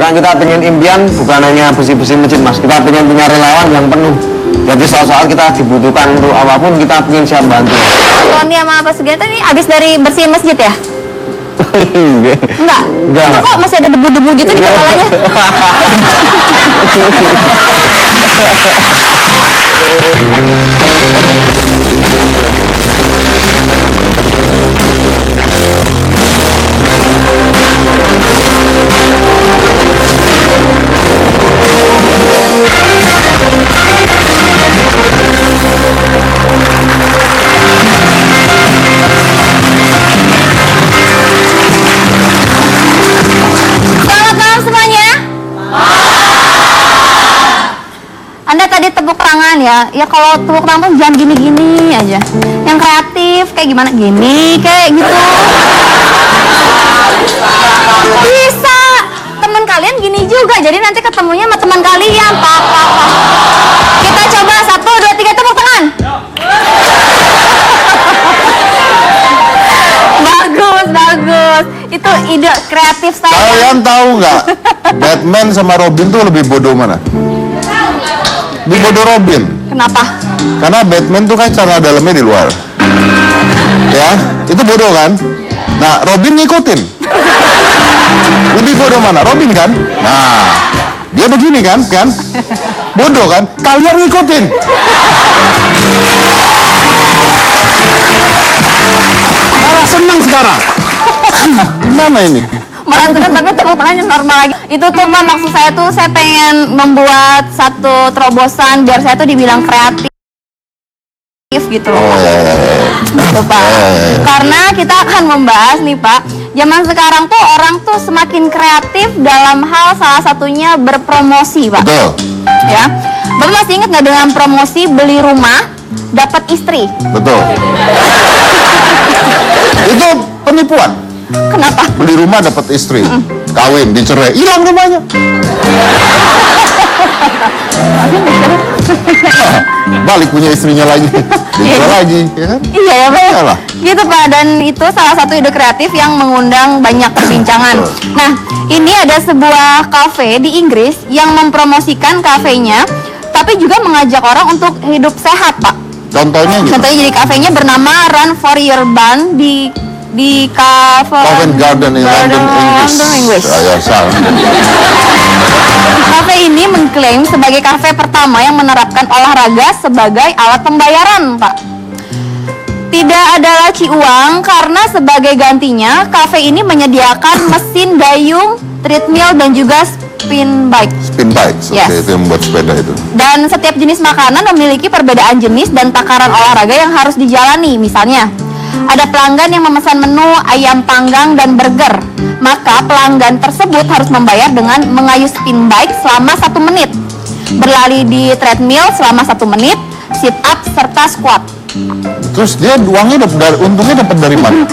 Bahkan kita pengen impian bukan hanya bersih-bersih masjid mas, kita pengen punya relawan yang penuh. Jadi saat-saat kita dibutuhkan untuk apapun kita pengen siap bantu. Tony sama Pak Sugiyarto ini abis dari bersihin masjid ya? Enggak. Kok masih ada debu-debu gitu di kepalanya? Anda tadi tepuk tangan ya kalau tepuk tangan tuh jangan gini-gini aja. Yang kreatif kayak gimana? Gini, kayak gitu. Bisa. Teman kalian gini juga, jadi nanti ketemunya sama teman kalian, Pak. Kita coba 1, 2, 3 tepuk tangan. Bagus. Itu ide kreatif saya. Kalian tahu nggak? Batman sama Robin tuh lebih bodoh mana? Lebih bodoh Robin. Kenapa? Karena Batman tuh kan celana dalamnya di luar. Ya, itu bodoh kan? Nah, Robin ngikutin. Lebih bodoh mana? Robin kan? Nah, dia begini kan? Bodoh kan? Kalian ngikutin. Malah senang sekarang. Gimana ini? Menentukan tapi tepuk tangannya normal lagi. Itu tuh Pak, maksud saya tuh saya pengen membuat satu terobosan biar saya tuh dibilang kreatif gitu loh. Gitu Pak. Karena kita akan membahas nih Pak, zaman sekarang tuh orang tuh semakin kreatif dalam hal salah satunya berpromosi Pak. Betul. Ya. Bapak masih ingat nggak dengan promosi beli rumah dapat istri? Betul. Itu penipuan. Kenapa? Beli rumah dapat istri, kawin, dicerai, hilang rumahnya. Balik punya istrinya lagi, dijual lagi, ya kan? Iya ya Pak. Iyalah. Gitu Pak, dan itu salah satu ide kreatif yang mengundang banyak perbincangan. Nah, ini ada sebuah kafe di Inggris yang mempromosikan kafenya, tapi juga mengajak orang untuk hidup sehat Pak. Contohnya gitu. Contohnya jadi kafenya bernama Run for Your Bun di Covent Garden in London, Inggris. Ya, salah. Kafe ini mengklaim sebagai kafe pertama yang menerapkan olahraga sebagai alat pembayaran, Pak. Tidak ada laci uang karena sebagai gantinya kafe ini menyediakan mesin dayung, treadmill dan juga spin bike. Spin bike, itu yang membuat sepeda itu. Dan setiap jenis makanan memiliki perbedaan jenis dan takaran olahraga yang harus dijalani. Misalnya, ada pelanggan yang memesan menu ayam panggang dan burger. Maka pelanggan tersebut harus membayar dengan mengayuh spin bike selama 1 menit, berlari di treadmill selama 1 menit, sit up serta squat. Terus dia untungnya dapat dari mana?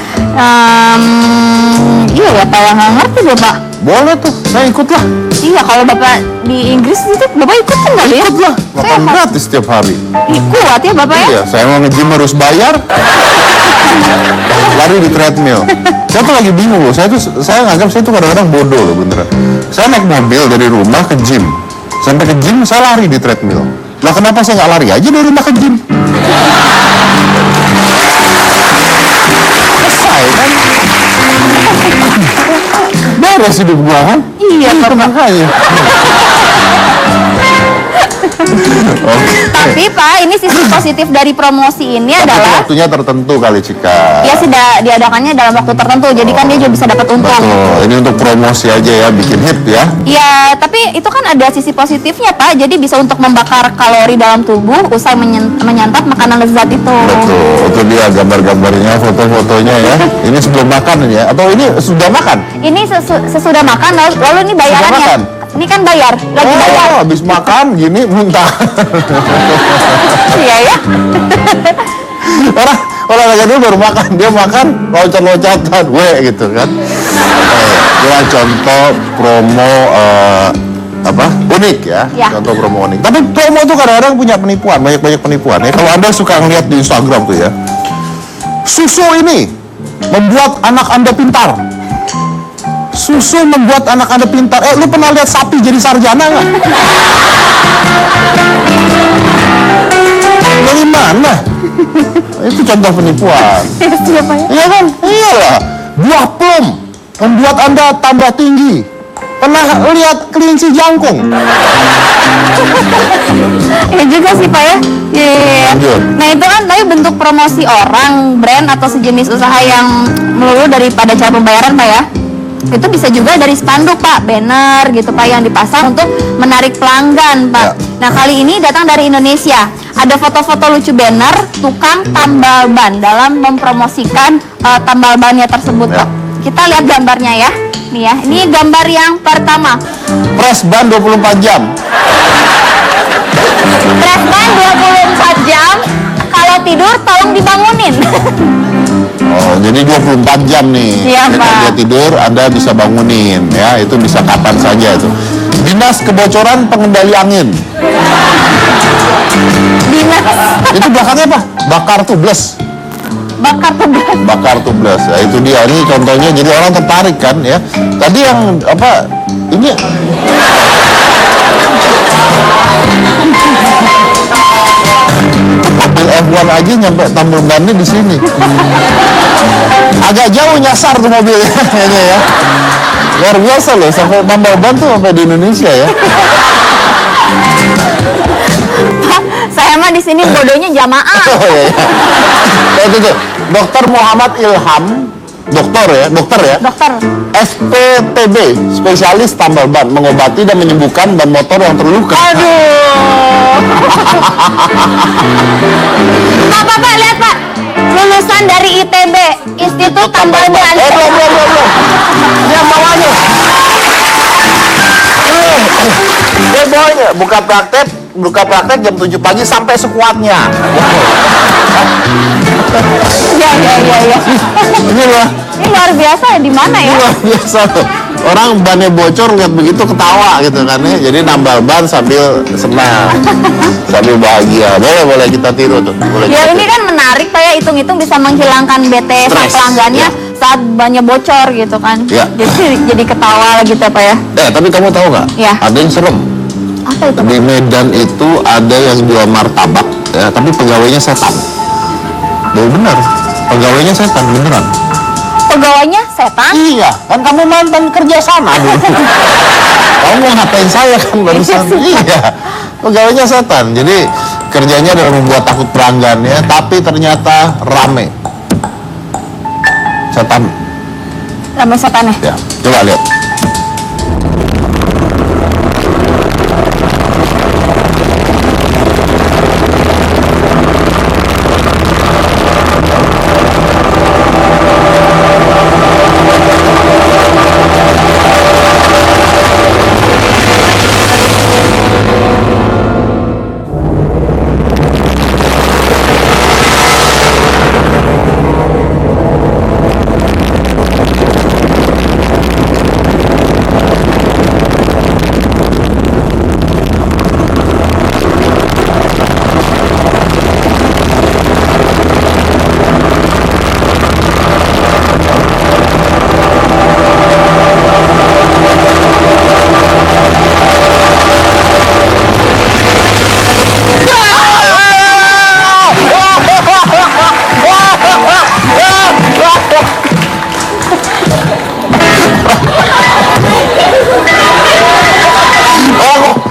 Iya Bapak yang nggak ngerti Bapak. Boleh tuh, saya ikut lah. Iya kalau Bapak di Inggris itu Bapak ikut kan nggak ya? Ikut lah, makan gratis setiap hari. Kuat ya Bapak ya? Iya, saya mau nge-gym harus bayar. Lari di treadmill. Saya tuh lagi bingung loh. Saya nganggap saya tuh kadang-kadang bodoh loh beneran. Saya naik mobil dari rumah ke gym. Sampai ke gym saya lari di treadmill. Lah kenapa saya nggak lari aja dari rumah ke gym? Selesai kan? Beres hidup gua kan? Iya makanya. Tapi Pak, ini sisi positif dari promosi ini adalah waktunya tertentu kali Cika. ya sudah diadakannya dalam waktu tertentu, jadi kan dia juga bisa dapat untung. Betul, ini untuk promosi aja ya, bikin hit ya. Ya, tapi itu kan ada sisi positifnya Pak, jadi bisa untuk membakar kalori dalam tubuh usai menyantap makanan lezat itu. Betul, itu dia gambar-gambarnya, foto-fotonya ya. Ini sebelum makan ya, atau ini sudah makan? Ini sesudah makan, lalu ini bayarannya. Ini kan bayar, lagi bayar. Habis makan gini muntah. Iya ya. Orang olahraga dulu baru makan, dia makan loncat-loncatan, gitu kan. Dia contoh promo unik ya. Contoh promo unik. Tapi promo tuh kadang-kadang punya penipuan, banyak penipuan ya. Kalau Anda suka ngeliat di Instagram tuh ya, susu ini membuat anak Anda pintar. Susu membuat anak Anda pintar. Lu pernah lihat sapi jadi sarjana nggak? Dari mana? Itu contoh penipuan. Siapa ya? Iya kan? Iyalah. Buah plum membuat Anda tambah tinggi. Pernah lihat kelinci jangkung? Ya juga sih Pak ya. Iya. Lanjut. Nah itu kan tapi bentuk promosi orang, brand atau sejenis usaha yang melulu daripada cara pembayaran Pak ya. Itu bisa juga dari spanduk Pak, banner gitu Pak yang dipasang untuk menarik pelanggan Pak. Ya. Nah kali ini datang dari Indonesia. Ada foto-foto lucu banner tukang tambal ban dalam mempromosikan tambal bannya tersebut Ya. Pak. Kita lihat gambarnya ya. Nih ya, ini gambar yang pertama. Press ban 24 jam. Press ban 24 jam. Kalau tidur tolong dibangunin. Oh, jadi 24 jam nih. Iya, Ketika Pak. dia tidur, Anda bisa bangunin ya. Itu bisa kapan saja itu. Dinas Kebocoran Pengendali Angin. Dinas Itu belakangnya apa? Bakar tubles. bakar tugas. Bakar tubles. Nah, itu dia. Ini contohnya jadi orang tertarik kan ya. Tadi yang apa? Ini mobil F1 aja nyampe tambal bannya di sini. Agak jauh nyasar tuh mobilnya kayaknya ya. Luar biasa loh, sampai tambal ban tuh sampai di Indonesia ya. Saya mah di sini bodohnya jamaah. Oh iya. Itu tuh. Dokter Muhammad Ilham, dokter ya. Dokter. SPTB, spesialis tambal ban, mengobati dan menyembuhkan ban motor yang terluka. Aduh. Pak, lihat Pak. Lulusan dari ITB, Institut Tambal Ban. Belum. Ini yang bawahnya. Dia bawahnya buka praktek jam 7 pagi sampai sekuatnya. Ya. Ini loh. Ini luar biasa ya di mana ya? Luar biasa tuh. Orang bannya bocor lihat begitu ketawa gitu kan ya. Jadi nambal ban sambil senang. Sambil bahagia. Boleh kita tiru tuh. Boleh Ya kita ini tiru. kan menarik Pak ya, hitung-hitung bisa menghilangkan bete sang Stres, pelanggannya ya. saat bannya bocor gitu kan. Ya. Jadi ketawa gitu Pak ya. Tapi kamu tahu nggak? Ya. Ada yang serem. Apa itu? Di Medan itu ada yang jual martabak, ya, tapi pegawainya setan. Benar. Pegawainya setan beneran. Pegawainya setan? Iya, kan kamu mantan kerja sana dulu. Kamu mau ngapain saya kan barusan? Iya, pegawainya setan. Jadi kerjanya adalah membuat takut pelanggannya, tapi ternyata rame. Setan. Ramai setan ya? Ya, coba lihat.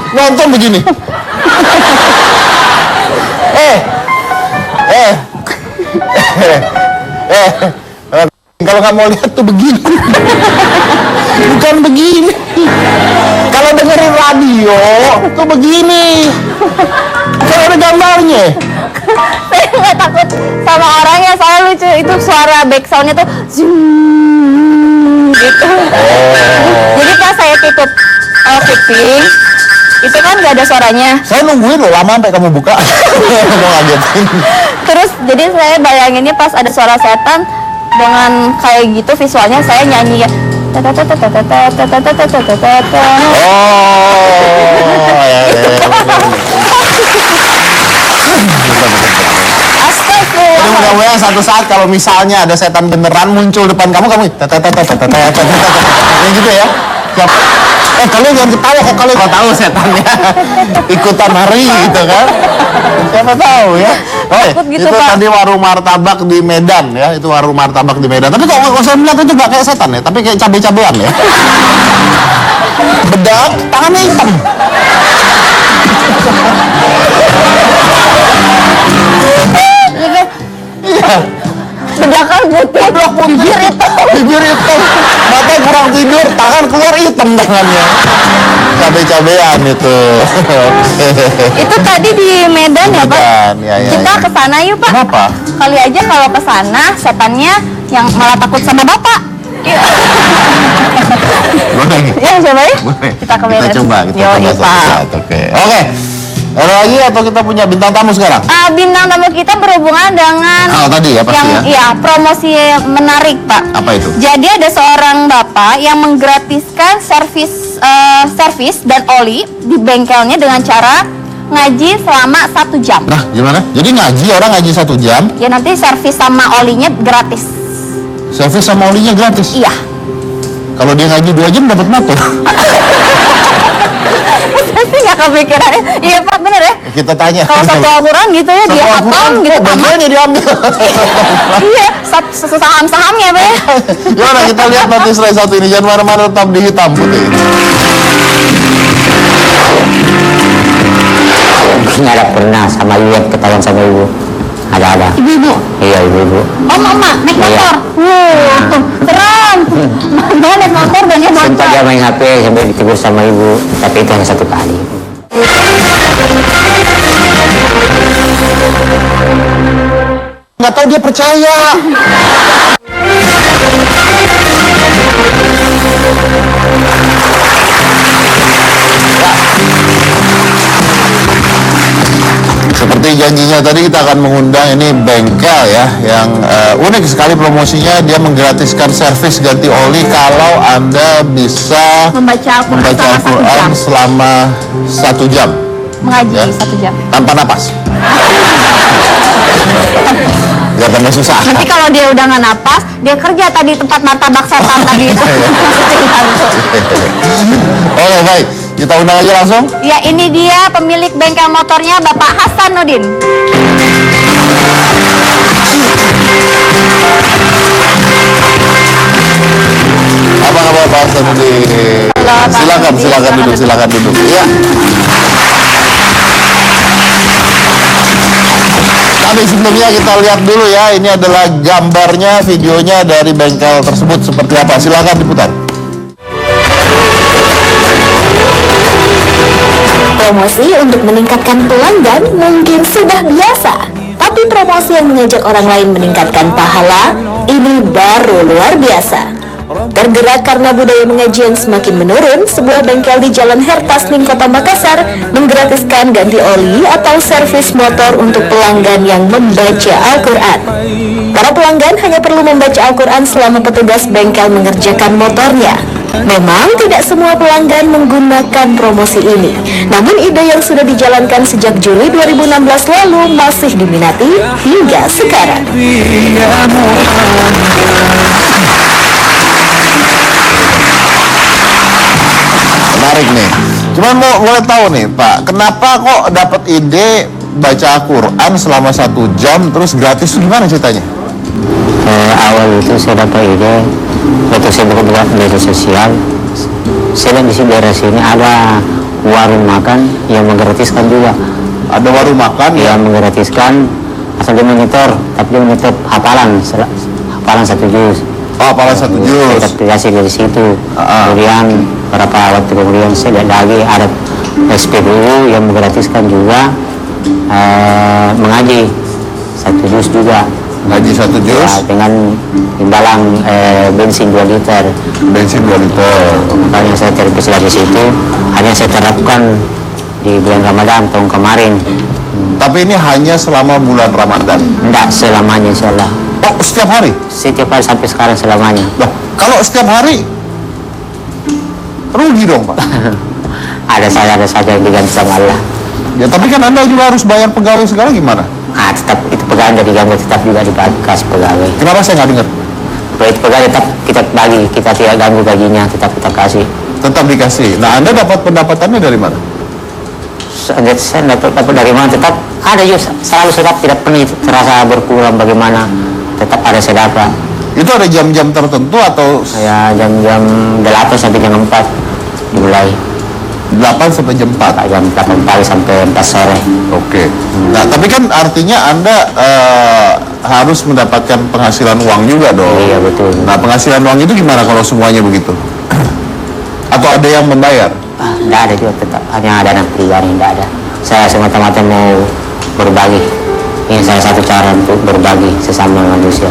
Nonton begini. Kalau nggak mau lihat tuh begini. Bukan begini. Kalau dengerin radio tuh begini. Kalau ada gambarnya. Saya nggak takut sama orangnya, soalnya lucu itu suara backsoundnya tuh zoom gitu. Jadi pas saya tutup kuping itu kan nggak ada suaranya. Saya nungguin loh lama sampai kamu buka. Mau ngagetin. Terus jadi saya bayanginnya pas ada suara setan dengan kayak gitu visualnya saya nyanyi ya. Oh, ya. Astagfirullah. Udah WA satu saat kalau misalnya ada setan beneran muncul depan kamu yang gitu ya. Kalian jangan ketawa kok, kalian nggak tahu setannya ikutan hari gitu kan. Siapa tahu ya. Gitu, itu Pak. tadi warung martabak di Medan ya, itu warung martabak di Medan. Tapi kalau saya melihat itu nggak kayak setan ya, tapi kayak cabai-cabean ya. Bedak, tangannya hitam. Iya. Bedakan putih, bibir hitam, Mata kurang tidur, tangan keluar hitam tangannya. Cabai-cabean itu. Itu tadi di Medan ya Pak? Medan, ya. Kita ke sana yuk Pak. Kenapa? Kali aja kalau ke sana setannya yang malah takut sama Bapak. Boleh. Ya coba ya. Boleh. Kita ke Medan. Kita coba Yoi, satu Pak. saat. Oke. Ada lagi atau kita punya bintang tamu sekarang? Bintang tamu kita berhubungan dengan Tadi ya pasti yang ya. iya, promosi menarik Pak. Apa itu? Jadi ada seorang bapak yang menggratiskan servis dan oli di bengkelnya dengan cara ngaji selama 1 jam. Nah, gimana? Jadi orang ngaji 1 jam, Ya nanti servis sama olinya gratis. servis sama olinya gratis. Iya. Kalau dia ngaji 2 jam dapat motor. Pasti nggak kepikiran. Iya Pak, bener ya. Kita tanya. Kalau satu Al-Quran gitu ya, dia hatam gitu tamat. Bagiannya diambil. Iya, saham-sahamnya Pak ya. Gimana kita lihat nanti slide 1 ini, jangan mana-mana, tetap di hitam putih. Nggak ada pernah sama ibu ketahuan sama ibu. Ada. Ibu-ibu. Iya ibu. Oh mama, naik Iya. motor. Tuh, serem. Mama naik motor dan dia Sempat dia motor. main HP sampai ditegur sama ibu, tapi itu hanya 1 kali. Nggak tahu dia percaya. Seperti janjinya tadi, kita akan mengundang ini bengkel ya, yang unik sekali promosinya. Dia menggratiskan servis ganti oli kalau Anda bisa Membaca Al-Quran selama 1 jam Mengaji Ya. 1 jam. tanpa napas. Gak tambah susah. Nanti kalau dia udah nggak napas, dia kerja tadi tempat martabak setan tadi itu. Oke, baik. Kita undang aja langsung. Ya ini dia pemilik bengkel motornya Bapak Hasan Nudin. Apa kabar Pak Hasanuddin? Halo, Pak Silakan Hasanuddin. silakan duduk. Iya. Tapi sebelumnya kita lihat dulu ya, ini adalah gambarnya, videonya dari bengkel tersebut seperti apa. Silakan diputar. Promosi untuk meningkatkan pelanggan mungkin sudah biasa, tapi promosi yang mengajak orang lain meningkatkan pahala, ini baru luar biasa. Tergerak karena budaya mengaji yang semakin menurun, sebuah bengkel di Jalan Hertasning, Kota Makassar menggratiskan ganti oli atau servis motor untuk pelanggan yang membaca Al-Quran. Para pelanggan hanya perlu membaca Al-Quran selama petugas bengkel mengerjakan motornya. Memang tidak semua pelanggan menggunakan promosi ini, namun ide yang sudah dijalankan sejak Juli 2016 lalu masih diminati hingga sekarang. Menarik nih. Cuman boleh tahu nih Pak, kenapa kok dapat ide baca Al-Quran selama 1 jam terus gratis, itu gimana ceritanya? Awal itu saya dapat ide waktu saya buka media sosial. Saya lihat di daerah sini ada warung makan yang menggratiskan juga. Ada warung makan Yang menggratiskan asal dia monitor, tapi dia monitor hafalan 1 juz. Oh, apalah 1 Saya juz. aplikasi dari situ. Kemudian beberapa waktu kemudian saya lihat lagi ada SPBU yang menggratiskan juga mengaji 1 juz juga. Ngaji 1 Ya, juz, dengan imbalan bensin 2 liter. bensin 2 liter. Makanya saya terpilih dari situ. Hanya saya terapkan di bulan Ramadan tahun kemarin. Tapi ini hanya selama bulan Ramadan. Tidak selamanya insyaallah. Oh, setiap hari? Setiap hari sampai sekarang selamanya. Loh, kalau setiap hari rugi dong Pak. Ada saja yang diganti sama Allah. Ya tapi kan Anda juga harus bayar pegawai segala, gimana? Tetap itu pegawai dari diganggu, tetap juga dikasih pegawai. Kenapa saya nggak dengar? Proyek pegawai tetap kita bagi, kita tidak ganggu gajinya, tetap kita kasih. Tetap dikasih. Nah, Anda dapat pendapatannya dari mana? Saya dapat dari mana, tetap ada juga, selalu tetap tidak pernah terasa berkurang bagaimana, tetap ada saya dapat. Itu ada jam-jam tertentu atau Saya jam-jam 8 sampai jam 4 dimulai. 8 sampai jam 4? Jam 8 pagi sampai 4 sore. Oke. Nah, tapi kan artinya Anda harus mendapatkan penghasilan uang juga dong. Iya, betul. Nah, penghasilan uang itu gimana kalau semuanya begitu? Atau ada yang membayar? Tidak ada juga, tetap hanya ada anak pribadi, tidak ada. Saya semata-mata mau berbagi. Ini salah satu cara untuk berbagi sesama manusia.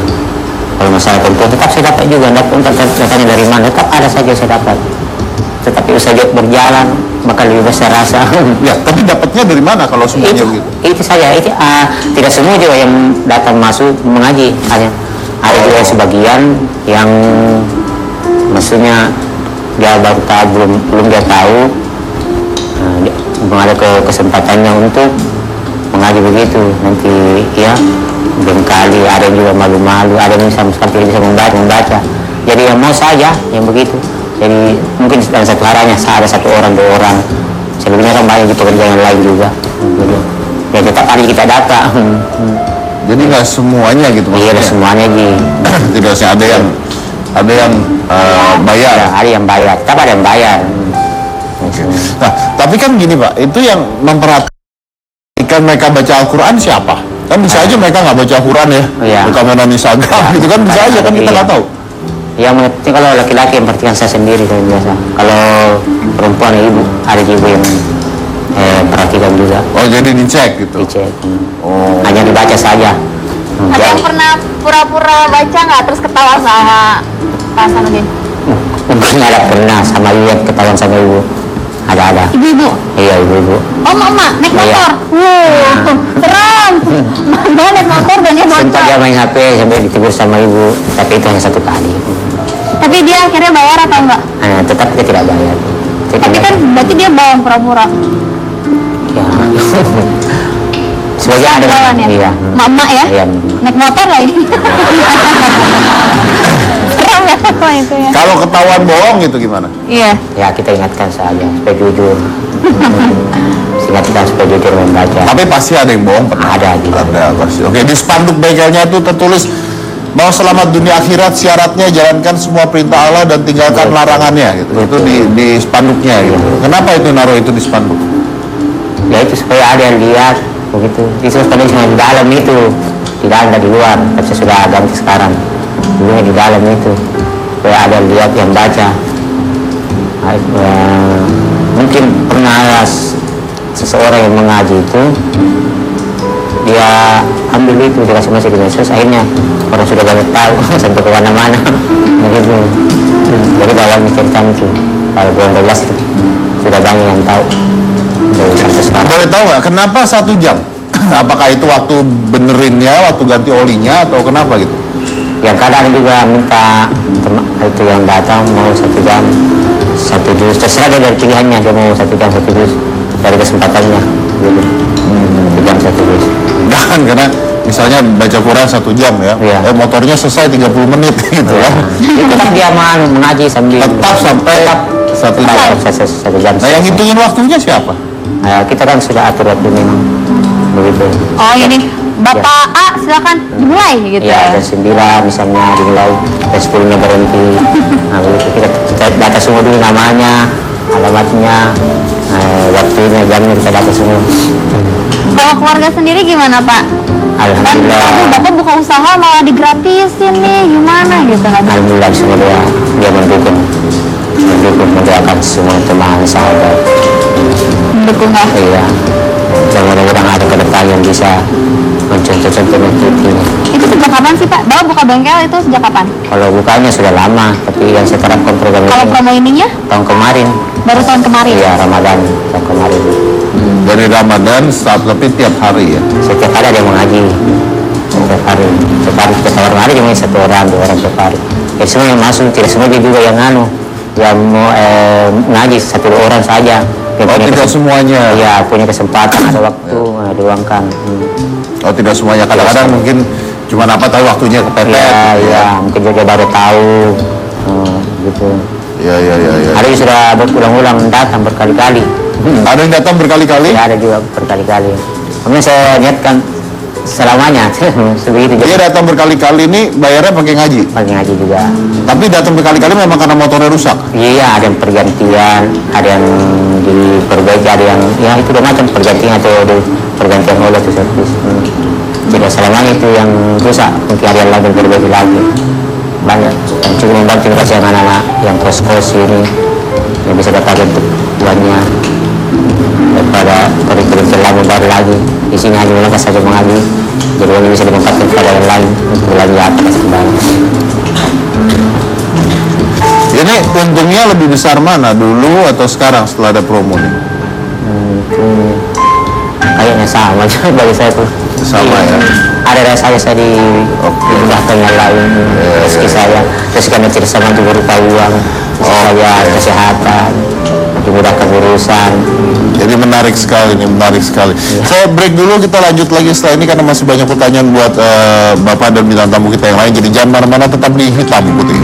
Kalau masalah perempuan tetap saya dapat juga, tidak datanya dari mana, tetap ada saja saya dapat. Tetapi usaha berjalan, maka lebih besar rasa. Ya, tapi dapatnya dari mana kalau semuanya begitu? Itu saja, itu tidak semua juga yang datang masuk mengaji. Ada juga sebagian yang maksudnya dia baru tahu, belum dia tahu, belum ada kesempatannya untuk mengaji begitu. Nanti ya belum kali, ada yang juga malu-malu, ada yang sama sekali tidak bisa membaca. Jadi yang mau saja yang begitu. Jadi mungkin dalam satu harinya ada 1 orang 2 orang, selebihnya kan banyak di pekerjaan yang lain juga. Gitu. Ya tetap ada kita data. Jadi nggak semuanya gitu Iya, maksudnya? semuanya Ji. Tidak sih, ada yang bayar. Ya, ada yang bayar, tetap ada yang bayar. Nah, tapi kan gini Pak, itu yang memperhatikan mereka baca Al-Quran siapa? Kan bisa aja mereka nggak baca Al-Quran ya, Iya. mereka main Instagram gitu kan, bisa aja kan, kita Iya. nggak tahu. Yang penting kalau laki-laki yang perhatikan saya sendiri kan biasa. Kalau perempuan ibu, ada ibu yang perhatikan juga, Oh, jadi dicek gitu. dicek. Oh. Hanya dibaca saja. Ada yang pernah pura-pura baca nggak terus ketawa sama Pak Hasanuddin? Mungkin ada pernah sama ibu yang ketahuan sama ibu. Ada. Ibu-ibu? Iya, ibu-ibu. Oh mama, naik Iya. motor? Wow, serem. Mama naik motor dan dia Sempat motor. dia main HP sampai ditegur sama ibu, tapi itu hanya 1 kali. Tapi dia akhirnya bayar atau enggak? Tetap dia tidak bayar. Tapi kan berarti dia bohong pura-pura. ya. Sebagai ada Lawan ya? iya. Mama ya? Iya. Naik motor lagi. Serem ya apa itu ya? Kalau ketahuan bohong gitu gimana? Iya. Ya kita ingatkan saja supaya jujur. Ingatkan supaya jujur membaca. Tapi pasti ada yang bohong pernah. Ada gitu. Ada pasti. Oke, di spanduk begalnya itu tertulis bahwa selamat dunia akhirat syaratnya jalankan semua perintah Allah dan tinggalkan larangannya gitu. Itu di spanduknya gitu. Kenapa itu naruh itu di spanduk? Ya itu supaya ada yang lihat begitu. Itu sebenarnya cuma di dalam itu, di dalam dan di luar. Tapi saya sudah ganti sekarang. Dulunya di dalam itu supaya ada yang lihat yang baca. Mungkin pernah ada seseorang yang mengaji itu, dia ambil itu, dia kasih masuk di medsos, akhirnya orang sudah banyak tahu sampai ke mana-mana begitu. Jadi dalam cerita itu kalau bulan 12 itu sudah banyak yang tahu dari sampai sekarang. Boleh tahu nggak kenapa 1 jam? Apakah itu waktu benerinnya, waktu ganti olinya, atau kenapa gitu? Yang kadang juga minta itu yang datang mau 1 jam 1 juz, terserah dia dari pilihannya, dia mau 1 jam 1 juz dari kesempatannya gitu. 1 jam 1 juz. Jangan, karena misalnya baca Quran 1 jam ya, Iya. motornya selesai 30 menit gitu kan. Itu kan dia mau mengaji sambil Tetap sampai 1 jam. tetap 1 jam. Nah, yang hitungin waktunya siapa? Nah, kita kan sudah atur waktu memang begitu. Oh ini Bapak A silakan dimulai gitu Ya, ya. jam 9 misalnya dimulai, jam 10-nya berhenti. Nah, begitu kita data semua dulu, namanya, alamatnya, waktunya, jamnya kita data semua. Kalau keluarga sendiri gimana Pak? Kan Alhamdulillah. aduh, Bapak buka usaha malah digratisin nih, gimana gitu kan? Alhamdulillah semua dia mendukung, mendoakan semua teman sahabat. Mendukung nggak? Iya. Dan mudah-mudahan ada ke depan yang bisa mencontoh-contoh mengikuti. Itu sejak kapan sih Pak? Bapak buka bengkel itu sejak kapan? Kalau bukanya sudah lama, tapi yang saya terapkan program Kalau ini promo ininya tahun kemarin. baru tahun kemarin. Iya, Ramadan tahun kemarin. Dari Ramadan tapi tiap hari ya. Setiap hari ada yang mengaji. Setiap hari setiap hari cuma 1 orang 2 orang setiap hari. Ya semua yang masuk, tidak semua dia juga yang yang mau ngaji 1 orang saja. Yang Oh, tidak semuanya. Iya, punya kesempatan, ada waktu, diuangkan. Oh tidak semuanya, kadang-kadang mungkin cuma apa tahu waktunya kepepet. Iya, mungkin juga baru tahu gitu. Iya. Ada yang sudah berulang-ulang datang berkali-kali. Ada yang datang berkali-kali? Ya, ada juga berkali-kali. Kemudian saya niatkan selamanya sebegitu. Dia datang berkali-kali ini bayarnya pakai ngaji. Pakai ngaji juga. Tapi datang berkali-kali memang karena motornya rusak. Iya, ada yang pergantian, ada yang diperbaiki, ada yang ya itu udah macam pergantian atau pergantian oleh itu servis. Tidak selamanya itu yang rusak, mungkin ada yang lagi perbaiki lagi. Banyak yang cukup membantu kasih anak-anak yang kos-kos ini yang bisa dapat untuk tuannya daripada kurikulum lama baru lagi. Di sini hanya melangkah saja mengaji, jadi ini bisa dimanfaatkan kepada yang lain untuk belanja atas kembali. Ini untungnya lebih besar mana, dulu atau sekarang setelah ada promo nih? Kayaknya sama juga bagi saya tuh. Sama ya. Ada rasa saya dimudahkan yang lain, meski saya terus karena cerita sama itu berupa uang, saya kesehatan, dimudahkan urusan. Jadi menarik sekali nih, menarik sekali. Saya break dulu, kita lanjut lagi setelah ini karena masih banyak pertanyaan buat Bapak dan bintang tamu kita yang lain. Jadi jangan mana-mana, tetap di Hitam Putih.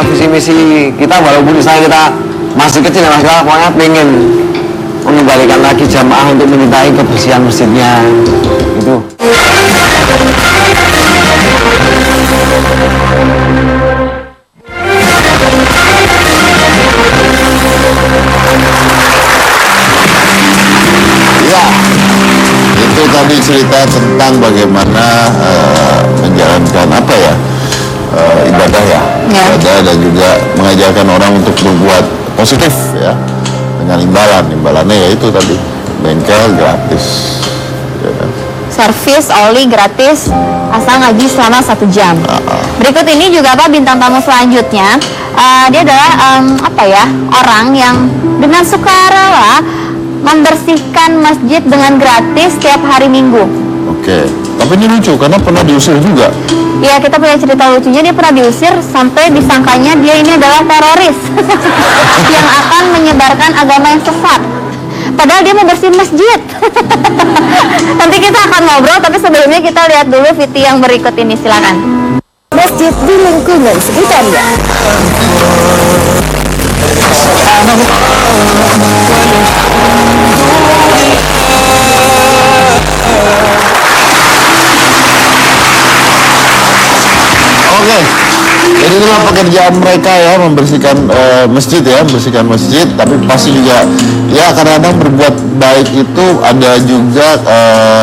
Visi misi kita walaupun misalnya kita masih kecil ya Mas, pokoknya pengen mengembalikan lagi jamaah untuk menyintai kebersihan masjidnya itu. Ya, itu tadi cerita tentang bagaimana menjalankan apa ya, ibadah ya, ibadah dan juga mengajarkan orang untuk berbuat positif ya, dengan imbalannya ya itu tadi, bengkel gratis ya kan? Servis oli gratis asal ngaji selama 1 jam. Berikut ini juga Pak bintang tamu selanjutnya. Dia adalah orang yang dengan sukarela membersihkan masjid dengan gratis setiap hari Minggu. Oke, tapi ini lucu karena pernah diusir juga. Ya, kita punya cerita lucunya. Dia pernah diusir sampai disangkanya dia ini adalah teroris yang akan menyebarkan agama yang sesat. Padahal dia mau bersihin masjid. Nanti kita akan ngobrol, tapi sebelumnya kita lihat dulu video yang berikut ini, silakan. Masjid di lingkungan sekitarnya. Oke, jadi itulah pekerjaan mereka ya, membersihkan masjid ya, membersihkan masjid. Tapi pasti juga ya kadang-kadang berbuat baik itu ada juga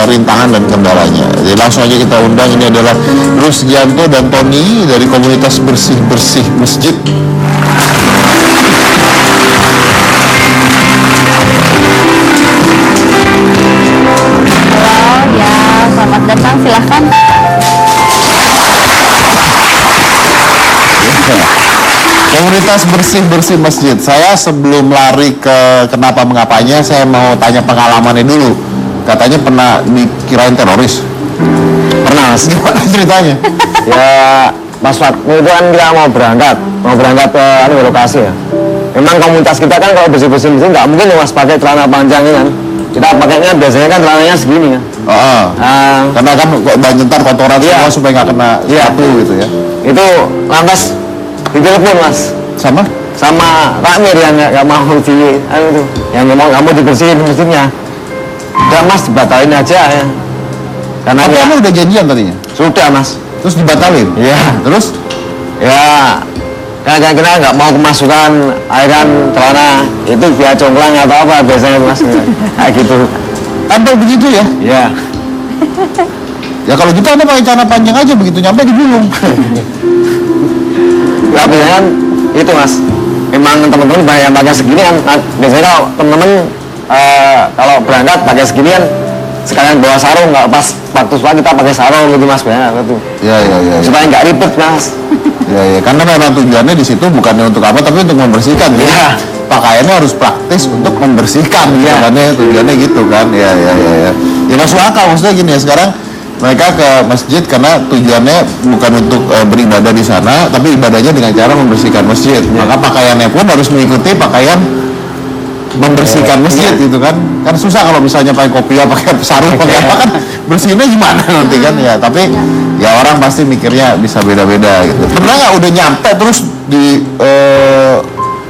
rintangan dan kendalanya. Jadi langsung aja kita undang, ini adalah Rusgianto dan Tony dari komunitas bersih-bersih masjid. Halo, ya, selamat datang, silahkan. Komunitas bersih-bersih masjid. Saya sebelum lari ke kenapa mengapanya, saya mau tanya pengalamannya dulu. Katanya pernah dikirain teroris. Pernah Mas. Gimana ceritanya? Ya Mas waktu itu kan kita mau berangkat ke lokasi ya. Memang komunitas kita kan kalau bersih-bersih nggak mungkin ya Mas pakai celana panjang kan. Kita pakainya biasanya kan celananya segini kan. Karena kan banyak ntar kotoran semua supaya nggak kena sepatu gitu ya. Itu lantas ditelepon Mas Sama? sama Rakmir yang nggak mau yang ngomong kamu dibersihin masjidnya. Udah Mas, dibatalin aja ya. Karena Tapi ya, emang udah janjian tadinya? sudah Mas. Terus dibatalin? Iya. Terus? Ya karena kita nggak mau kemasukan airan celana itu via congklang atau apa biasanya Mas kayak gitu. Sampai begitu ya? Iya. Ya kalau gitu Anda pakai celana panjang aja, begitu nyampe digulung. Ya biasanya kan itu Mas, memang teman-teman banyak yang pakai segini kan. Biasanya kalau teman-teman kalau berangkat pakai segini kan sekalian bawa sarung, nggak pas waktu sholat kita pakai sarung gitu Mas, banyak gitu. Ya. Supaya nggak ribet Mas. Ya, karena memang tujuannya di situ bukannya untuk apa, tapi untuk membersihkan. Iya. Pakaiannya harus praktis untuk membersihkan. Tujuannya gitu kan. Ya masuk akal, maksudnya gini ya, sekarang mereka ke masjid karena tujuannya bukan untuk beribadah di sana, tapi ibadahnya dengan cara membersihkan masjid. Maka pakaiannya pun harus mengikuti pakaian membersihkan masjid gitu kan. Kan susah kalau misalnya pakai kopiah, pakai sarung, pakai apa kan bersihnya gimana nanti kan ya. Tapi ya orang pasti mikirnya bisa beda-beda gitu. Pernah nggak udah nyampe terus di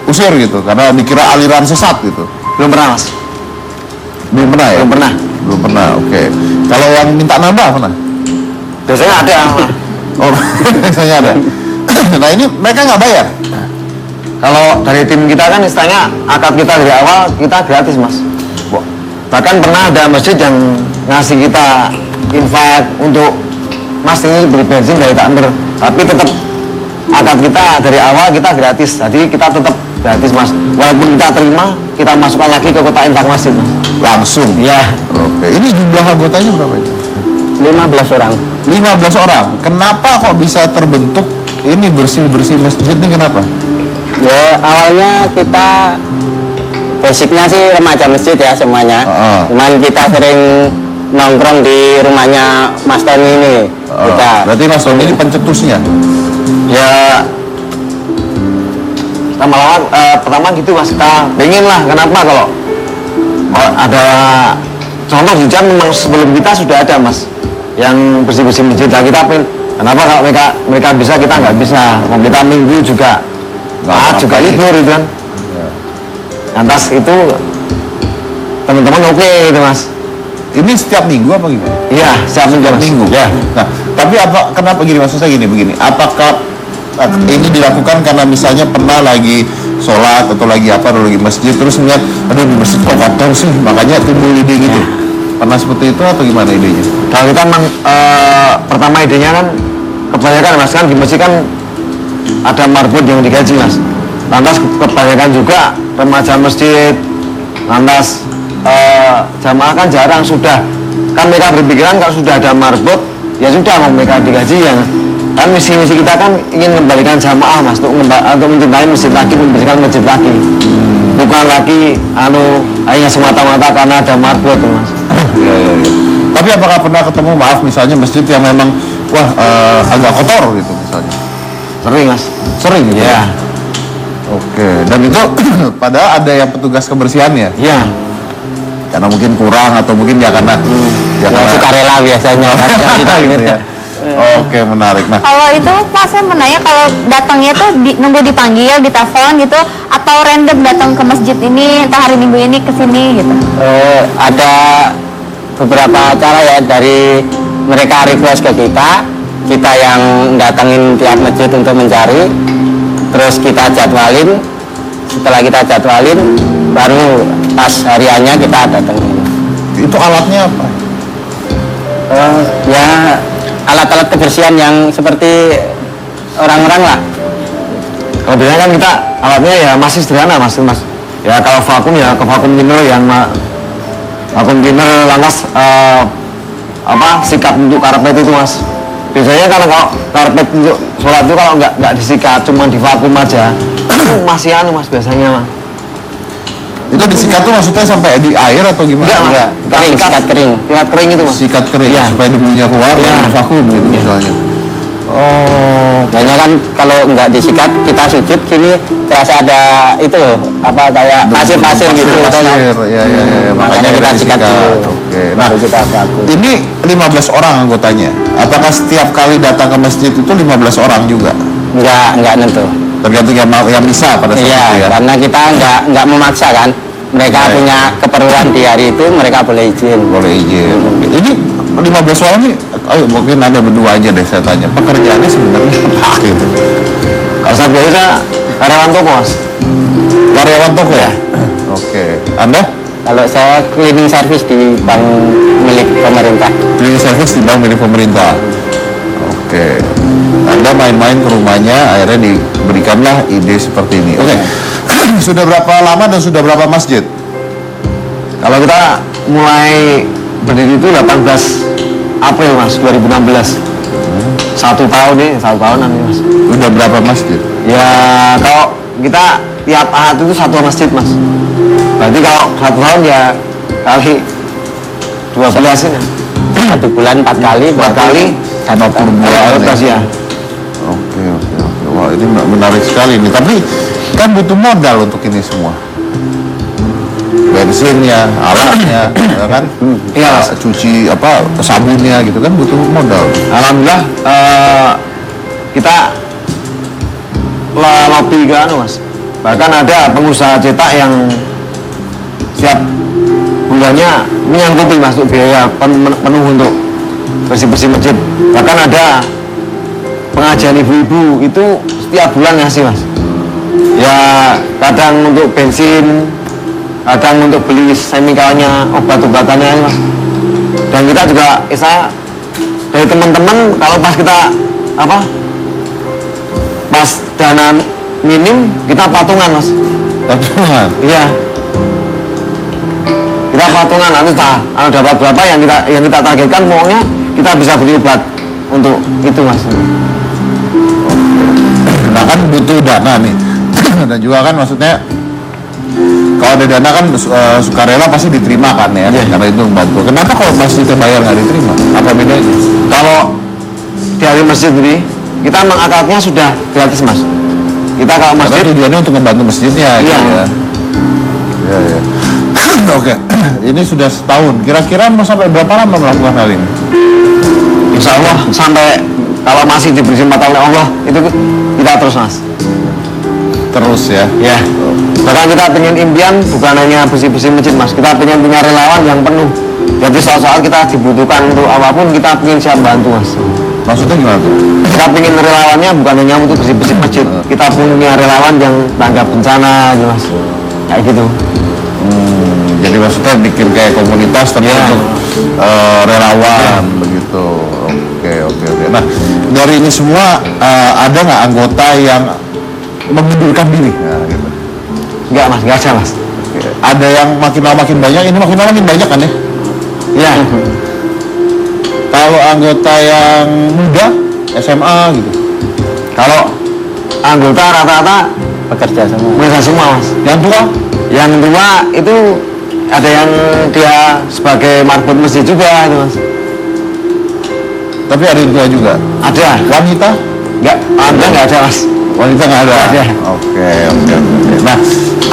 usir gitu karena dikira aliran sesat gitu? Belum pernah mas. Belum pernah ya? Belum pernah. Belum pernah, oke. Kalau yang minta nambah pernah? Biasanya ada. Oh, biasanya ada. Nah ini mereka nggak bayar? Kalau dari tim kita kan istilahnya akad kita dari awal kita gratis mas. Bahkan pernah ada masjid yang ngasih kita infak untuk mas ini beli bensin dari Takmer, tapi tetap akad kita dari awal kita gratis, jadi kita tetap gratis mas. Walaupun kita terima, kita masukkan lagi ke kota infak masjid mas. Langsung? Ya. Oke, ini jumlah anggotanya berapa itu? 15 orang. 15 orang. Kenapa kok bisa terbentuk ini bersih-bersih masjid ini kenapa? Ya awalnya kita basicnya sih remaja masjid ya semuanya. Cuman kita sering nongkrong di rumahnya Mas Tony ini. Berarti Mas Tony ini pencetusnya? Ya lama-lama pertama gitu mas, kita pengen lah kenapa kalau ada contoh di jam memang sebelum kita sudah ada mas yang bersih-bersih masjid lah, kita pengen kenapa kalau mereka bisa kita nggak bisa. Kita minggu juga juga libur gitu kan. Lantas itu teman-teman oke gitu mas. Ini setiap minggu apa gimana? Iya, setiap minggu. Ya. Nah, tapi kenapa gini maksud saya begini? Apakah ini dilakukan karena misalnya pernah lagi sholat atau lagi apa, atau lagi masjid terus melihat aduh di masjid kok kotor sih, makanya timbul ide gitu. Pernah seperti itu atau gimana idenya? Kalau kita memang pertama idenya kan kebanyakan mas kan di masjid kan ada marbot yang digaji mas. Lantas kebanyakan juga remaja masjid, lantas jamaah kan jarang sudah. Kan mereka berpikiran kalau sudah ada marbot ya sudah mereka digaji ya. Kan misi-misi kita kan ingin mengembalikan jamaah mas untuk mencintai masjid lagi, membersihkan masjid lagi. Bukan lagi hanya semata-mata karena ada marbot mas. Ya. Tapi apakah pernah ketemu misalnya masjid yang memang agak kotor gitu misalnya? Sering mas. Sering gitu Ya. Oke, dan itu padahal ada yang petugas kebersihannya. Iya. Karena mungkin kurang atau mungkin ya karena Sukarela biasanya. gitu ya. Oke, menarik. Nah, Kalau itu Pak saya menanya kalau datangnya tuh nunggu dipanggil, ditelepon gitu, atau random datang ke masjid ini entah hari Minggu ini ke sini gitu. Ada beberapa cara ya, dari mereka request ke kita yang datangin tiap masjid untuk mencari, terus kita jadwalin. Setelah kita jadwalin, baru pas hariannya kita datangin. itu alatnya apa? Ya alat-alat kebersihan yang seperti orang-orang lah. Kalau biasanya kan kita alatnya ya masih sederhana mas. Ya kalau vakum ya ke vakum cleaner yang vakum cleaner, lantas sikat untuk karpet itu mas. Biasanya kalau karpet untuk sholat itu kalau nggak disikat, cuma di vakum aja, itu masih mas biasanya mas. Itu disikat tuh maksudnya sampai di air atau gimana? Enggak, Kering, sikat kering. Sikat kering itu mas. Sikat kering Iya. supaya debunya keluar dan vakum gitu misalnya. Oh, Banyak kan kalau nggak disikat kita sujud sini terasa ada itu kayak pasir-pasir gitu. Pasir, ya. Makanya kita sikat dulu. Oke, nah Baru kita vakum. ini 15 orang anggotanya. Apakah setiap kali datang ke masjid itu 15 orang juga? Nggak nentu. Tergantung yang bisa pada saat Iya, itu ya. karena kita nggak memaksa kan. Mereka Iya. punya keperluan di hari itu, mereka boleh izin. Boleh izin. Oke. Ini 15 orang nih, ayo mungkin ada berdua aja deh saya tanya. Pekerjaannya sebenarnya apa gitu? Kalau saya biasa karyawan toko mas. Karyawan toko ya? Oke. Anda? Kalau saya cleaning service di bank milik pemerintah. Cleaning service di bank milik pemerintah. Oke. Anda main-main ke rumahnya, akhirnya diberikanlah ide seperti ini. Oke. Sudah berapa lama dan sudah berapa masjid? Kalau kita mulai berdiri itu 18 April mas 2016. 1 tahun nih, 1 tahunan nih mas. Sudah berapa masjid? Ya kalau kita tiap ahad itu 1 masjid mas. Berarti kalau 1 tahun ya kali 12 ini. 1 bulan 4 kali. 4 kali 50 bulan alokasi ya. Oke. Wah, ini menarik sekali nih. Tapi kan butuh modal untuk ini semua. Bensinnya, alatnya, ya kan? Iya. Cuci sabunnya gitu kan butuh modal. Alhamdulillah kita lobby ke Mas. Bahkan ada pengusaha cetak yang setiap bulannya menyanggupi Mas untuk biaya penuh untuk bersih-bersih masjid. Bahkan ada pengajian ibu-ibu itu setiap bulan ngasih Mas. Ya kadang untuk bensin, kadang untuk beli chemicalnya, obat-obatannya Mas. Dan kita juga saya dari teman-teman kalau pas kita pas dana minim kita patungan Mas. Patungan. Iya. Kita patungan nanti dapat berapa yang kita targetkan maunya kita bisa beli obat untuk itu Mas. Nah kan butuh dana nih. Dan juga kan maksudnya kalau ada dana kan sukarela pasti diterima kan ya, karena itu membantu. Kenapa kalau masjid bayar nggak diterima? Apa bedanya? Kalau dari masjid ini kita mengakadnya sudah gratis Mas. Kita kalau Karena masjid tujuannya untuk membantu masjidnya. Iya. Gitu ya. Iya. Oke, ini sudah setahun. Kira-kira mau sampai berapa lama melakukan hal ini? Insya Allah sampai kalau masih diberi kesempatan oleh Allah itu kita terus Mas. Terus ya. Ya. Bahkan kita pengen impian bukan hanya bersih-bersih masjid Mas. Kita pengen punya relawan yang penuh. Jadi soal-soal kita dibutuhkan untuk apapun kita pengen siap bantu Mas. Maksudnya gimana tuh? Kita pengen relawannya bukan hanya untuk bersih-bersih masjid. Kita punya relawan yang tanggap bencana gitu Mas. Kayak gitu. Jadi maksudnya bikin kayak komunitas tapi Iya. untuk relawan begitu. Oke. Nah dari ini semua ada nggak anggota yang mengundurkan diri? Nah, gitu. Enggak Mas, enggak ada Mas. Ada yang makin lama makin banyak. Ini makin lama makin banyak kan ya? Iya. Kalau anggota yang muda SMA gitu. Kalau anggota rata-rata Bekerja semua. mereka semua Mas. Yang tua? Yang tua itu ada yang dia sebagai marbot masjid juga itu Mas. Tapi ada yang tua juga. Ada. Wanita? Enggak, Anda enggak ada Mas. Wanita nggak ada. Ada. Oke. Nah,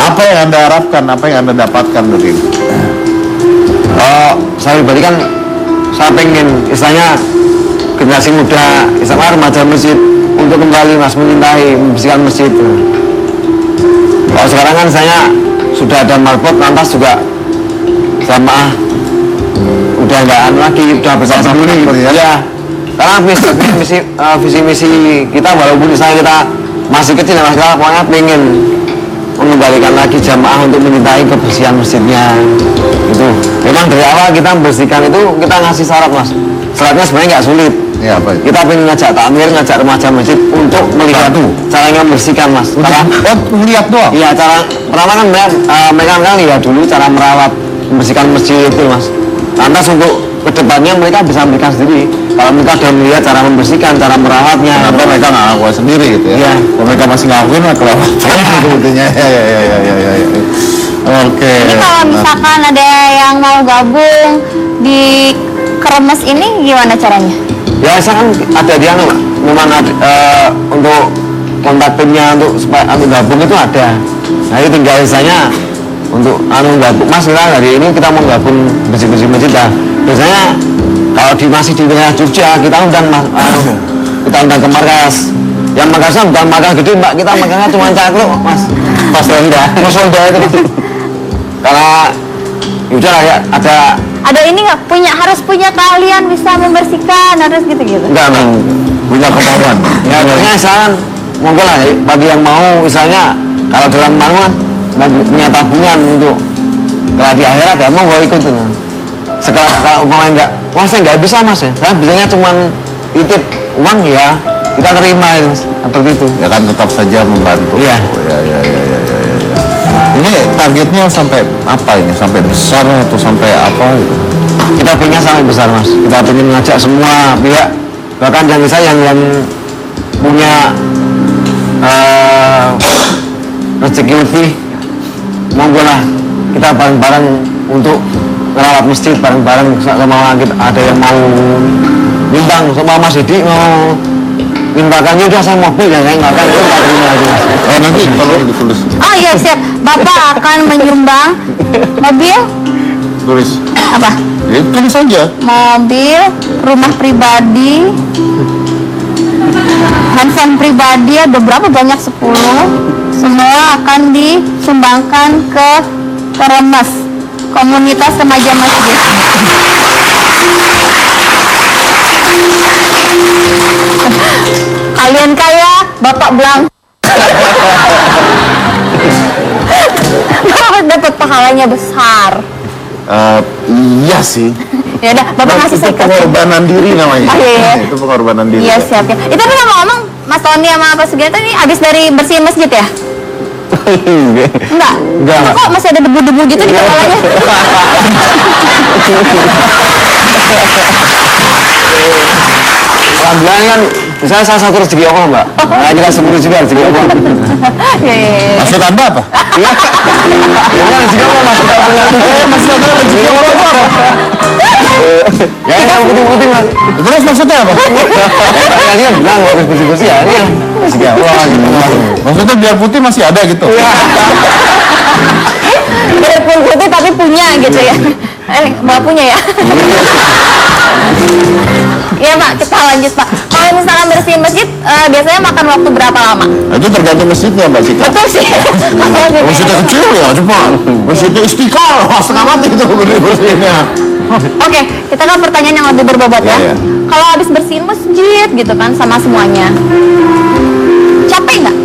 apa yang Anda harapkan? Apa yang Anda dapatkan dari ini? Saya pribadi kan saya pengen istilahnya generasi muda, istilahnya remaja masjid untuk kembali Mas menyintai, membersihkan masjid. Kalau sekarang kan saya sudah ada marbot, lantas juga jamaah udah nggak lagi, udah besar sendiri gitu ya. Karena visi misi kita walaupun misalnya kita masih kecil Mas, kita pokoknya pengen mengembalikan lagi jamaah untuk menyintai kebersihan masjidnya. Itu memang dari awal kita membersihkan itu kita ngasih syarat Mas. Syaratnya sebenarnya nggak sulit. Ya apa itu? Kita pengen ngajak takmir, ngajak remaja masjid untuk melihat caranya membersihkan Mas. Lihat doang. Iya, cara pertama kan mereka kan lihat dulu cara merawat membersihkan masjid itu Mas. Lantas untuk kedepannya mereka bisa memberikan sendiri. Kalau mereka sudah melihat cara membersihkan, cara merawatnya. Kenapa mereka nggak ngakuin sendiri gitu ya? Iya. Kalau mereka masih ngakuin mah kelewatan sebetulnya. Ya. Oke. Ini kalau misalkan ada yang mau gabung di Kremes ini gimana caranya? Ya saya kan ada dia memang ada, untuk kontak timnya untuk supaya gabung itu ada. Nah itu tinggal misalnya untuk gabung Mas kita hari ini kita mau gabung bersih-bersih masjid dah. Biasanya kalau masih di wilayah Jogja kita undang kita undang ke markas. Yang markasnya bukan markas gede Mbak, kita markasnya cuma cakluk Mas. Pas rendah, Mas rendah itu. Karena udah lah ya Ada ini nggak harus punya keahlian bisa membersihkan harus gitu-gitu? enggak Punya kemauan. ya artinya misalkan monggo lah bagi yang mau misalnya kalau dalam bangunan punya tabungan untuk kalau di akhirat ya mau ikut tuh. Sekarang kalau umpamanya enggak, wah saya nggak bisa Mas ya, saya bisanya cuma titip uang ya kita terima itu Mas, seperti itu. Ya kan tetap saja membantu. Iya. Ya. Ini targetnya sampai apa ini? Sampai besar atau sampai apa gitu? Kita punya sampai besar Mas, kita ingin mengajak semua pihak, bahkan yang saya yang punya rezeki lebih, monggo lah kita bareng-bareng untuk ngerawat masjid bareng-bareng sama kita, ada yang mau nyumbang sama Mas Didi mau mintakannya udah saya mobil ya saya nggak akan itu nggak terima aja. Oh nanti kalau ditulis Oh iya siap. Bapak akan menyumbang mobil tulis. apa? Ya, tulis saja. Mobil, rumah pribadi, handphone pribadi ada berapa banyak 10. Semua akan disumbangkan ke Remes, komunitas remaja masjid. Kalian kaya, Bapak belang. Bapak dapat pahalanya besar. Iya sih. Ya udah, Bapak ngasih Itu saya pengorbanan diri namanya. Oh, iya. Itu pengorbanan diri. Iya siap ya. Itu tapi ngomong Mas Tony sama Pak Sugiyarto ini habis dari bersihin masjid ya? Enggak. Enggak. Kok masih ada debu-debu gitu di kepalanya? Alhamdulillah kan saya salah satu rezeki Allah mbak. Nah ini kan seluruh juga rezeki Allah. Iya iya iya. Maksud Anda apa? Iya. Ini rezeki Allah mas. Maksud Anda rezeki Allah apa? Ya ini yang putih-putih mas. Terus maksudnya apa? Ya ini kan bilang harus bersih-bersih ya. Ini yang rezeki Allah gitu. Maksudnya biar putih masih ada gitu. Biarpun putih tapi punya gitu ya. Bapak punya ya? Iya Pak, kita lanjut Pak. Kalau misalkan bersihin masjid, biasanya makan waktu berapa lama? Itu tergantung masjidnya Mbak Cika. Betul sih. Masjidnya kecil ya cuma masjidnya Istiqlal setengah mati itu bersihnya. Oke, kita kan pertanyaan yang lebih berbobot ya. Iya, iya. Kalau habis bersihin masjid gitu kan sama semuanya, capek nggak?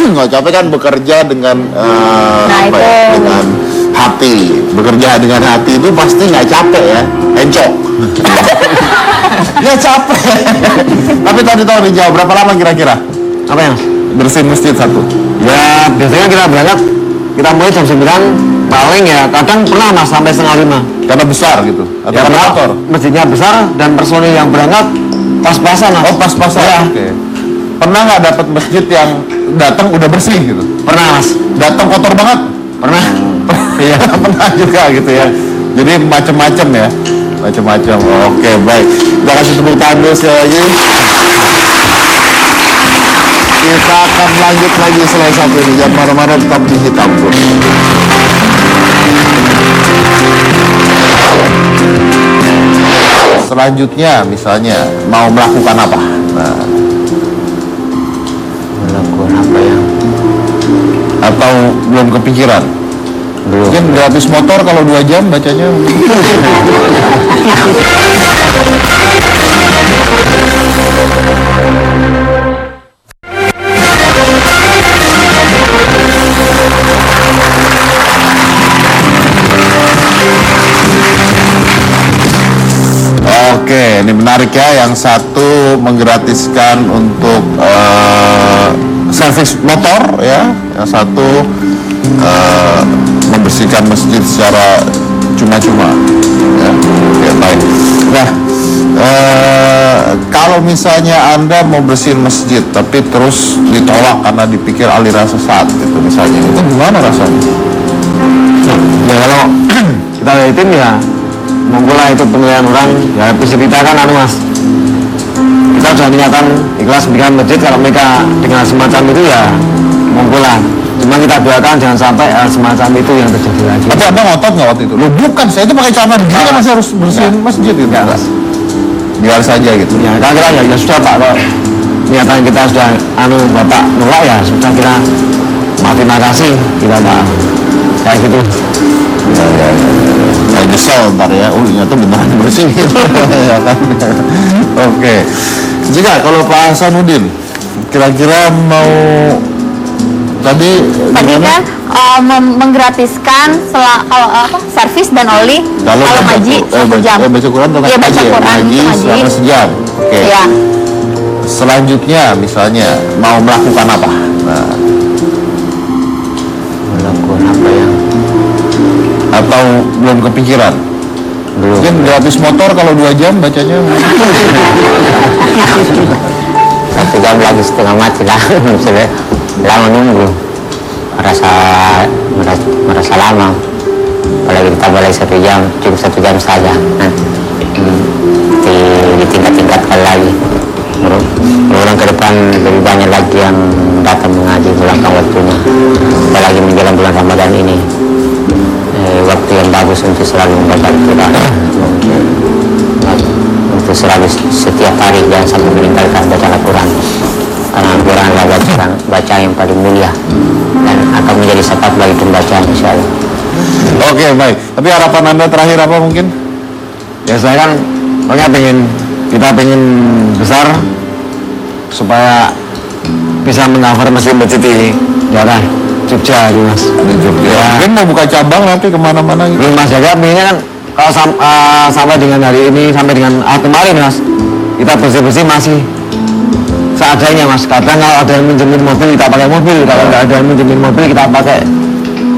Enggak capek kan bekerja dengan Nah, apa ya, itu. dengan hati. Bekerja dengan hati itu pasti nggak capek ya, encok. Ya capek. Tapi tadi tahu dijawab berapa lama kira-kira Apa yang? bersihin masjid satu? Ya biasanya kita berangkat kita mulai jam 9 paling ya kadang pernah mas sampai setengah 5. Karena besar gitu. Atau Ya karena karena kotor? masjidnya besar dan personil yang berangkat pas-pasan mas. Oh pas-pasan. Ya. Oke. Pernah nggak dapat masjid yang datang udah bersih gitu? Pernah mas. Datang kotor banget? Pernah. Iya pernah juga gitu ya. Jadi macam-macam ya, macam-macam. Oke baik. Kita kasih tepuk tangan dulu sekali lagi. Kita akan lanjut lagi setelah satu ini. Jangan marah-marah, tetap di Hitambur. Selanjutnya misalnya mau melakukan apa? Nah, Melakukan apa ya? atau belum kepikiran? Belum. Mungkin gratis motor kalau 2 jam bacanya. Oke, ini menarik ya. Yang satu menggratiskan untuk servis motor ya. Yang satu membersihkan masjid secara cuma-cuma. Ya, oke, baik. Nah, kalau misalnya Anda mau bersihin masjid tapi terus ditolak karena dipikir aliran sesat gitu misalnya, itu gimana rasanya? Ya kalau kita lihatin ya memulai itu penilaian orang ya bisa kita kan anu mas. Kita sudah niatan ikhlas bikin masjid kalau mereka dengan semacam itu ya memulai. Cuma kita doakan jangan sampai semacam itu yang terjadi lagi. Tapi Anda ngotot nggak waktu itu? Loh bukan, saya itu pakai celana begini kan masih harus bersihin masjid gitu. Enggak, Mas. Biar saja gitu. Ya kan kita ya sudah pak kalau niatan kita sudah anu bapak nolak ya sudah kita terima kasih kita pak kayak gitu. Ya. Saya nyesel ntar ya, ternyata beneran bersihin. Ya kan? Oke. Jika kalau Pak Hasanuddin, kira-kira mau tadi Tadi gimana? kan menggratiskan kalau apa servis dan oli kalau ngaji 1 jam. baca Quran atau Iya baca ya? Quran Ngaji itu ngaji. selama sejam. Oke. Iya. Selanjutnya misalnya mau melakukan apa? Nah, Melakukan apa ya? atau belum kepikiran? Belum. Mungkin gratis motor kalau 2 jam bacanya. 1 jam lagi setengah mati lah. Sudah lama nunggu. merasa lama. Apalagi kita balik 1 jam, cukup 1 jam saja. Nah, ditingkat-tingkatkan lagi. Mudah-mudahan ke depan lebih banyak lagi yang datang mengaji meluangkan waktunya. Apalagi menjelang bulan Ramadan ini, waktu yang bagus untuk selalu membaca Al-Quran. Untuk selalu setiap hari jangan sampai meninggalkan baca Al-Quran. Karena Al-Quran adalah bacaan yang paling mulia dan akan menjadi sebab bagi pembacaan, insya Allah. Oke, baik. Tapi harapan Anda terakhir apa mungkin? Ya saya kan kita pengen besar supaya bisa mengcover masjid-masjid di daerah Jogja gitu mas. Di Jogja. Ya. Mungkin mau buka cabang nanti kemana-mana gitu. Belum mas, jaga pengennya kan kalau sampai dengan hari ini, sampai dengan kemarin mas, kita bersih-bersih masih seadanya mas. Kadang kalau ada yang minjemin mobil kita pakai mobil, kalau nggak ada yang minjemin mobil kita pakai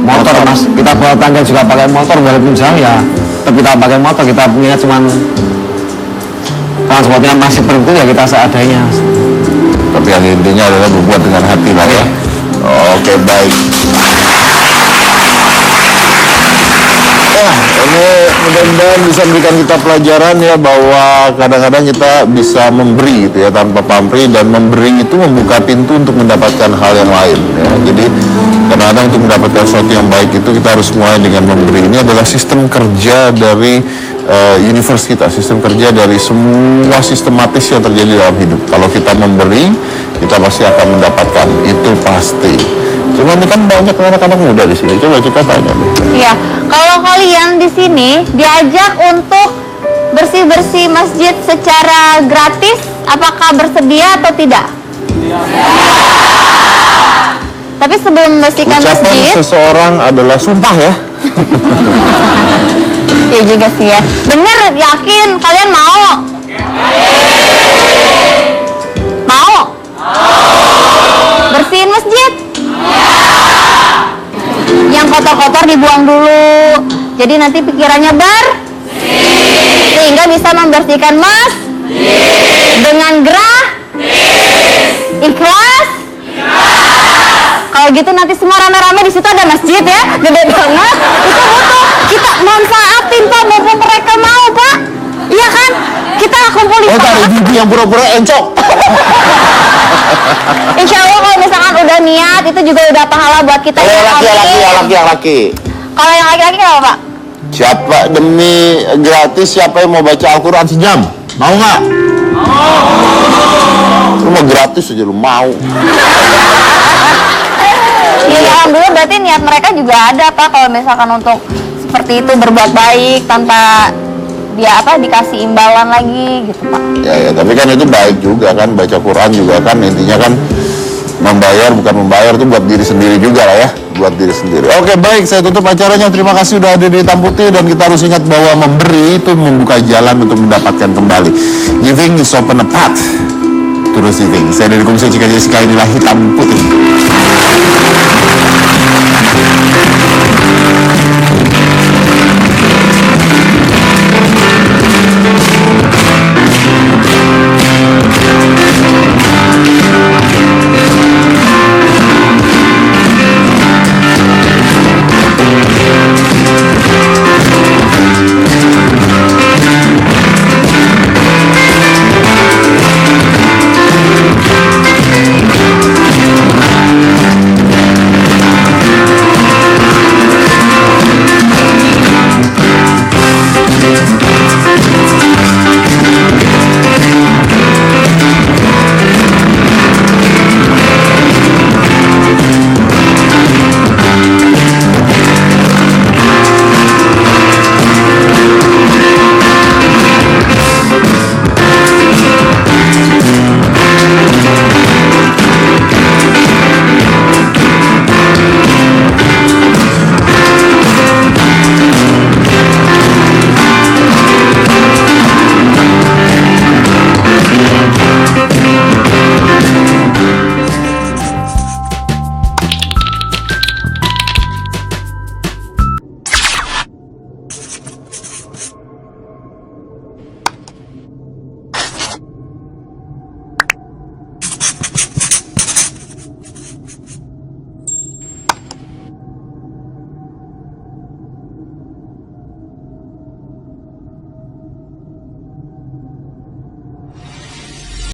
motor mas. Kita bawa tangga juga pakai motor, walaupun jauh ya tetap kita pakai motor. Kita punya cuman transportnya masih berhenti ya kita seadanya mas. Tapi yang intinya adalah berbuat dengan hati lah ya. Oke, baik. Ini mudah-mudahan bisa memberikan kita pelajaran ya, bahwa kadang-kadang kita bisa memberi gitu ya tanpa pamrih, dan memberi itu membuka pintu untuk mendapatkan hal yang lain ya. Jadi kadang-kadang untuk mendapatkan sesuatu yang baik itu kita harus mulai dengan memberi. Ini adalah sistem kerja dari universe kita, sistem kerja dari semua sistematis yang terjadi dalam hidup. Kalau kita memberi, kita pasti akan mendapatkan, itu pasti. Cuma ini kan banyak anak-anak muda di sini. Coba kita tanya deh. Iya, kalau kalian di sini diajak untuk bersih-bersih masjid secara gratis, apakah bersedia atau tidak? Tapi sebelum membersihkan Ucapan masjid, seseorang adalah sumpah ya. ya juga sih ya. Bener, yakin kalian mau? Mau? Bersihin masjid? Yang kotor-kotor dibuang dulu. Jadi nanti pikirannya sehingga bisa membersihkan dengan gerah, ikhlas. Kalau gitu nanti semua rame-rame di situ ada masjid ya, gede banget. Itu butuh kita manfaatin Pak, mumpung mereka mau Pak. Iya kan? Kita kumpul di Oh, tadi bibi yang pura-pura encok. Insya Allah kalau misalkan udah niat, itu juga udah pahala buat kita. Laki-laki. Kalau yang laki-laki apa Pak? Siapa demi gratis, siapa yang mau baca Al-Quran sejam? Mau nggak? Lu mau gratis aja lu mau. Ya alhamdulillah, berarti niat mereka juga ada Pak. Kalau misalkan untuk seperti itu berbuat baik tanpa dia dikasih imbalan lagi gitu Pak. Ya, tapi kan itu baik juga kan, baca Quran juga kan intinya kan membayar, bukan membayar itu buat diri sendiri juga lah ya, buat diri sendiri. Oke, baik, saya tutup acaranya. Terima kasih sudah hadir di Hitam Putih, dan kita harus ingat bahwa memberi itu membuka jalan untuk mendapatkan kembali. Giving is open a path to receiving. Saya dari Komisi Jessica, inilah Hitam Putih.